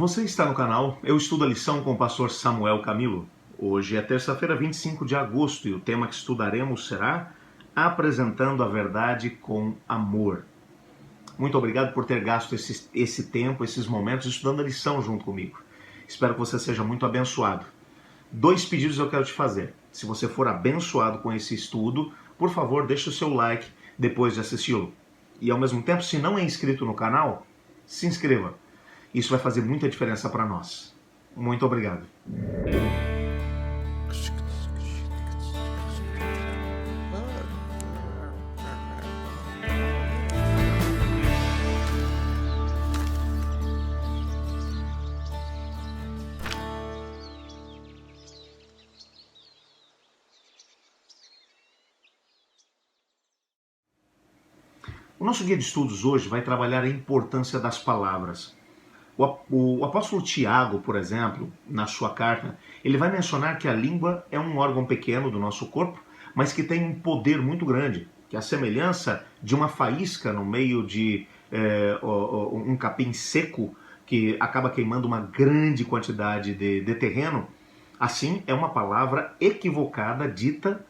Você está no canal Eu Estudo a Lição com o pastor Samuel Camilo. Hoje é terça-feira, 25 de agosto, e o tema que estudaremos será Apresentando a Verdade com Amor. Muito obrigado por ter gasto esse tempo, esses momentos estudando a lição junto comigo. Espero que você seja muito abençoado. 2 pedidos eu quero te fazer. Se você for abençoado com esse estudo, por favor, deixe o seu like depois de assisti-lo. E ao mesmo tempo, se não é inscrito no canal, se inscreva. Isso vai fazer muita diferença para nós. Muito obrigado. O nosso guia de estudos hoje vai trabalhar a importância das palavras. O apóstolo Tiago, por exemplo, na sua carta, ele vai mencionar que a língua é um órgão pequeno do nosso corpo, mas que tem um poder muito grande, que é a semelhança de uma faísca no meio de um capim seco que acaba queimando uma grande quantidade de terreno. Assim, é uma palavra equivocada, dita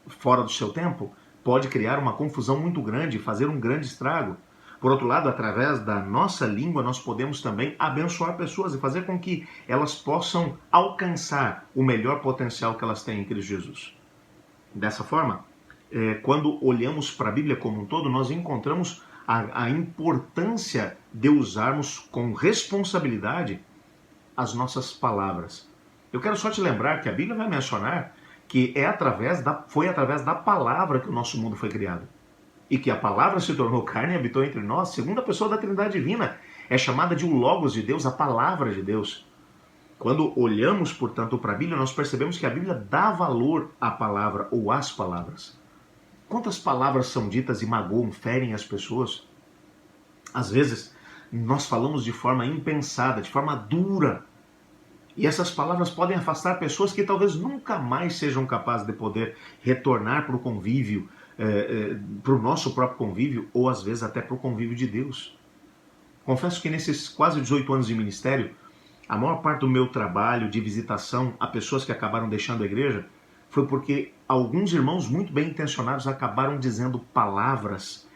fora do seu tempo, pode criar uma confusão muito grande, fazer um grande estrago. Por outro lado, através da nossa língua, nós podemos também abençoar pessoas e fazer com que elas possam alcançar o melhor potencial que elas têm em Cristo Jesus. Dessa forma, quando olhamos para a Bíblia como um todo, nós encontramos a importância de usarmos com responsabilidade as nossas palavras. Eu quero só te lembrar que a Bíblia vai mencionar que foi através da palavra que o nosso mundo foi criado. E que a palavra se tornou carne e habitou entre nós, segunda pessoa da Trindade Divina. É chamada de o Logos de Deus, a palavra de Deus. Quando olhamos, portanto, para a Bíblia, nós percebemos que a Bíblia dá valor à palavra ou às palavras. Quantas palavras são ditas e magoam, ferem as pessoas? Às vezes, nós falamos de forma impensada, de forma dura. E essas palavras podem afastar pessoas que talvez nunca mais sejam capazes de poder retornar para o convívio, para o nosso próprio convívio, ou às vezes até para o convívio de Deus. Confesso que nesses quase 18 anos de ministério, a maior parte do meu trabalho de visitação a pessoas que acabaram deixando a igreja foi porque alguns irmãos muito bem intencionados acabaram dizendo palavras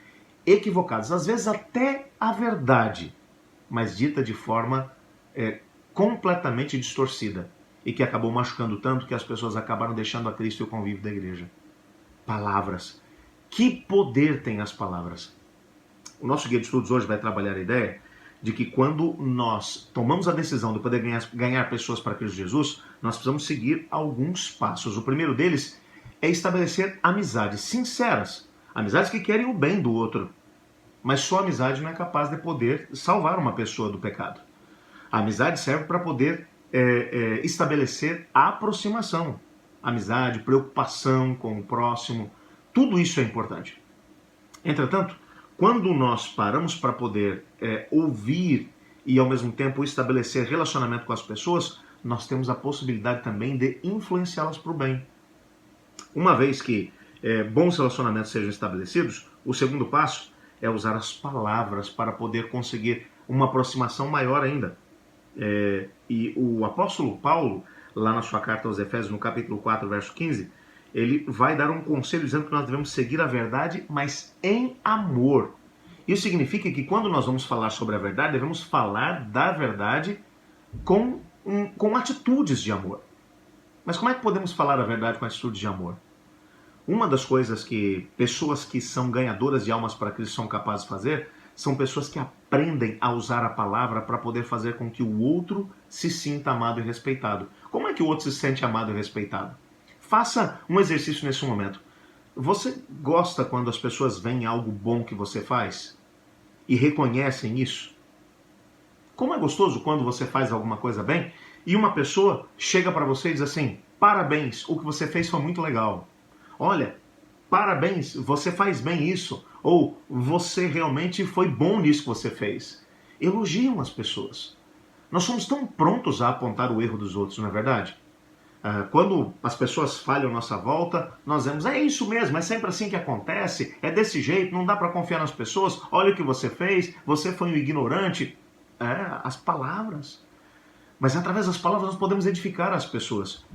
equivocadas, às vezes até a verdade, mas dita de forma completamente distorcida, e que acabou machucando tanto que as pessoas acabaram deixando a Cristo e o convívio da igreja. Palavras. Que poder tem as palavras? O nosso guia de estudos hoje vai trabalhar a ideia de que quando nós tomamos a decisão de poder ganhar pessoas para Cristo Jesus, nós precisamos seguir alguns passos. O primeiro deles é estabelecer amizades sinceras, amizades que querem o bem do outro, mas só amizade não é capaz de poder salvar uma pessoa do pecado. A amizade serve para poder estabelecer a aproximação. Amizade, preocupação com o próximo, tudo isso é importante. Entretanto, quando nós paramos para poder ouvir e ao mesmo tempo estabelecer relacionamento com as pessoas, nós temos a possibilidade também de influenciá-las para o bem. Uma vez que bons relacionamentos sejam estabelecidos, o segundo passo é usar as palavras para poder conseguir uma aproximação maior ainda. E o apóstolo Paulo, lá na sua carta aos Efésios, no capítulo 4, verso 15, ele vai dar um conselho dizendo que nós devemos seguir a verdade, mas em amor. Isso significa que quando nós vamos falar sobre a verdade, devemos falar da verdade com atitudes de amor. Mas como é que podemos falar a verdade com atitudes de amor? Uma das coisas que pessoas que são ganhadoras de almas para Cristo são capazes de fazer são pessoas que aprendem a usar a palavra para poder fazer com que o outro se sinta amado e respeitado. Como é que o outro se sente amado e respeitado? Faça um exercício nesse momento. Você gosta quando as pessoas veem algo bom que você faz e reconhecem isso? Como é gostoso quando você faz alguma coisa bem e uma pessoa chega para você e diz assim: parabéns, o que você fez foi muito legal. Olha, parabéns, você faz bem isso. Ou você realmente foi bom nisso que você fez. Elogiam as pessoas. Nós somos tão prontos a apontar o erro dos outros, não é verdade? Quando as pessoas falham à nossa volta, nós dizemos, é isso mesmo, é sempre assim que acontece, é desse jeito, não dá para confiar nas pessoas, olha o que você fez, você foi um ignorante. As palavras. Mas através das palavras nós podemos edificar as pessoas.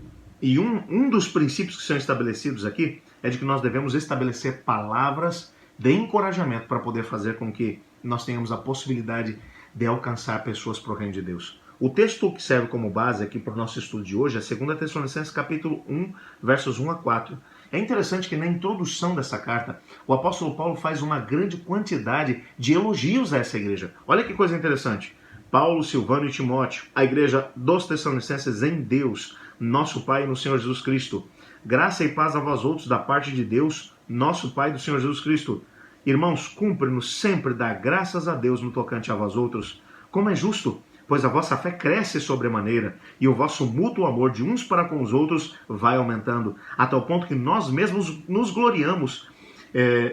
E um dos princípios que são estabelecidos aqui é de que nós devemos estabelecer palavras de encorajamento para poder fazer com que nós tenhamos a possibilidade de alcançar pessoas para o reino de Deus. O texto que serve como base aqui para o nosso estudo de hoje é 2 Tessalonicenses capítulo 1, versos 1 a 4. É interessante que na introdução dessa carta, o apóstolo Paulo faz uma grande quantidade de elogios a essa igreja. Olha que coisa interessante. Paulo, Silvano e Timóteo, a igreja dos Tessalonicenses em Deus, nosso Pai e no Senhor Jesus Cristo. Graça e paz a vós outros da parte de Deus, nosso Pai e do Senhor Jesus Cristo. Irmãos, cumpre-nos sempre dar graças a Deus no tocante a vós outros, como é justo, pois a vossa fé cresce sobremaneira, e o vosso mútuo amor de uns para com os outros vai aumentando, a tal ponto que nós mesmos nos gloriamos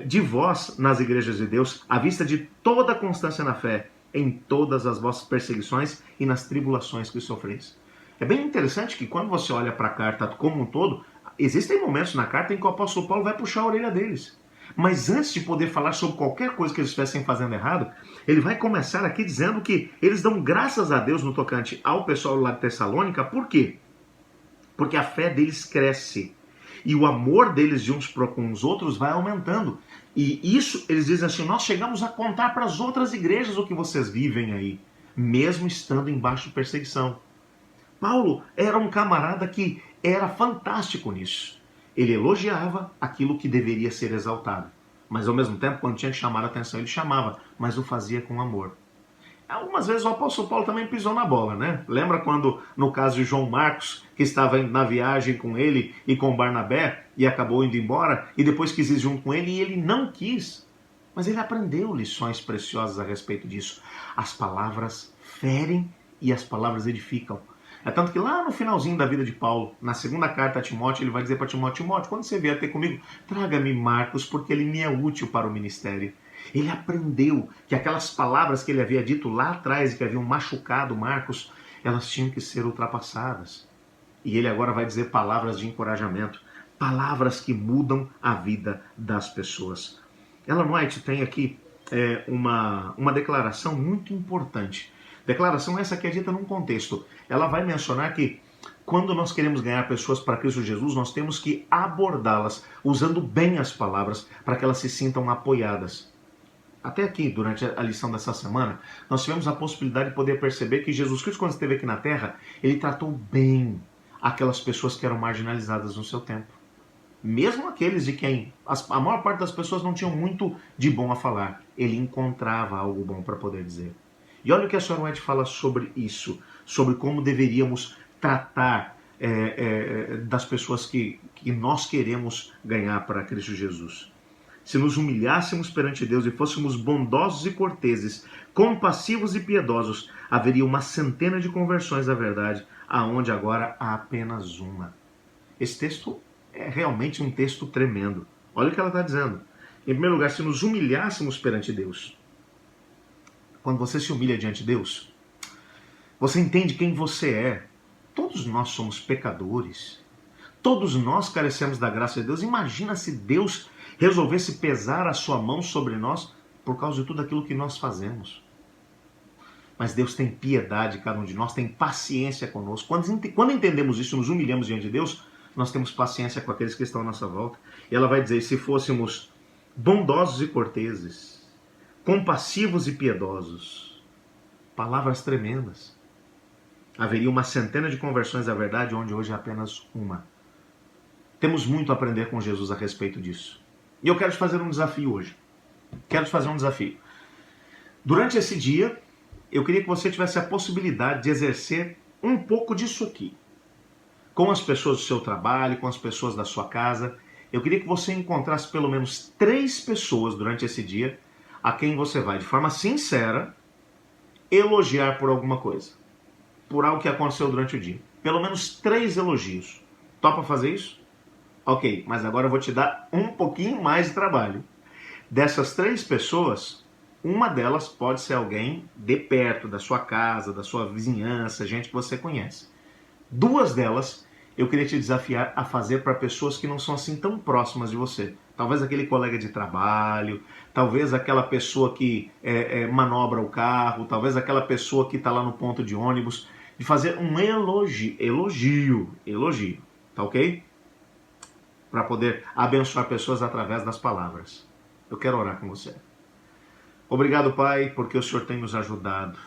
de vós nas igrejas de Deus, à vista de toda a constância na fé, em todas as vossas perseguições e nas tribulações que sofreis. É bem interessante que quando você olha para a carta como um todo, existem momentos na carta em que o apóstolo Paulo vai puxar a orelha deles. Mas antes de poder falar sobre qualquer coisa que eles estivessem fazendo errado, ele vai começar aqui dizendo que eles dão graças a Deus no tocante ao pessoal lá de Tessalônica. Por quê? Porque a fé deles cresce. E o amor deles de uns para com os outros vai aumentando. E isso, eles dizem assim, nós chegamos a contar para as outras igrejas o que vocês vivem aí, mesmo estando embaixo de perseguição. Paulo era um camarada que era fantástico nisso. Ele elogiava aquilo que deveria ser exaltado. Mas ao mesmo tempo, quando tinha que chamar a atenção, ele chamava, mas o fazia com amor. Algumas vezes o apóstolo Paulo também pisou na bola, né? Lembra quando, no caso de João Marcos, que estava na viagem com ele e com Barnabé, e acabou indo embora, e depois quis ir junto com ele, e ele não quis. Mas ele aprendeu lições preciosas a respeito disso. As palavras ferem e as palavras edificam. É tanto que lá no finalzinho da vida de Paulo, na segunda carta a Timóteo, ele vai dizer para Timóteo, Timóteo, quando você vier ter comigo, traga-me Marcos, porque ele me é útil para o ministério. Ele aprendeu que aquelas palavras que ele havia dito lá atrás e que haviam machucado Marcos, elas tinham que ser ultrapassadas. E ele agora vai dizer palavras de encorajamento, palavras que mudam a vida das pessoas. Ellen White tem aqui uma declaração muito importante. Declaração essa que é dita num contexto. Ela vai mencionar que quando nós queremos ganhar pessoas para Cristo Jesus, nós temos que abordá-las usando bem as palavras para que elas se sintam apoiadas. Até aqui, durante a lição dessa semana, nós tivemos a possibilidade de poder perceber que Jesus Cristo, quando esteve aqui na Terra, ele tratou bem aquelas pessoas que eram marginalizadas no seu tempo. Mesmo aqueles de quem a maior parte das pessoas não tinham muito de bom a falar, ele encontrava algo bom para poder dizer. E olha o que a Sra. White fala sobre isso, sobre como deveríamos tratar das pessoas que nós queremos ganhar para Cristo Jesus. Se nos humilhássemos perante Deus e fôssemos bondosos e corteses, compassivos e piedosos, haveria uma centena de conversões à verdade, aonde agora há apenas uma. Esse texto é realmente um texto tremendo. Olha o que ela está dizendo. Em primeiro lugar, se nos humilhássemos perante Deus. Quando você se humilha diante de Deus, você entende quem você é. Todos nós somos pecadores. Todos nós carecemos da graça de Deus. Imagina se Deus resolvesse pesar a sua mão sobre nós por causa de tudo aquilo que nós fazemos. Mas Deus tem piedade de cada um de nós, tem paciência conosco. Quando entendemos isso, nos humilhamos diante de Deus, nós temos paciência com aqueles que estão à nossa volta. E ela vai dizer, se fôssemos bondosos e corteses, compassivos e piedosos, palavras tremendas, haveria uma centena de conversões à verdade, onde hoje é apenas uma. Temos muito a aprender com Jesus a respeito disso. E eu quero te fazer um desafio hoje. Quero te fazer um desafio. Durante esse dia, eu queria que você tivesse a possibilidade de exercer um pouco disso aqui. Com as pessoas do seu trabalho, com as pessoas da sua casa. Eu queria que você encontrasse pelo menos 3 pessoas durante esse dia a quem você vai, de forma sincera, elogiar por alguma coisa. Por algo que aconteceu durante o dia. Pelo menos 3 elogios. Topa fazer isso? Ok, mas agora eu vou te dar um pouquinho mais de trabalho. Dessas 3 pessoas, uma delas pode ser alguém de perto, da sua casa, da sua vizinhança, gente que você conhece. 2 delas, eu queria te desafiar a fazer para pessoas que não são assim tão próximas de você. Talvez aquele colega de trabalho, talvez aquela pessoa que manobra o carro, talvez aquela pessoa que está lá no ponto de ônibus. de fazer um elogio, tá ok? Para poder abençoar pessoas através das palavras. Eu quero orar com você. Obrigado, Pai, porque o Senhor tem nos ajudado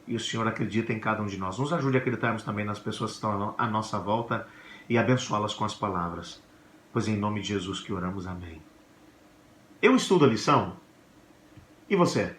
e o Senhor acredita em cada um de nós. Nos ajude a acreditarmos também nas pessoas que estão à nossa volta e abençoá-las com as palavras. Pois em nome de Jesus que oramos, amém. Eu estudo a lição. E você?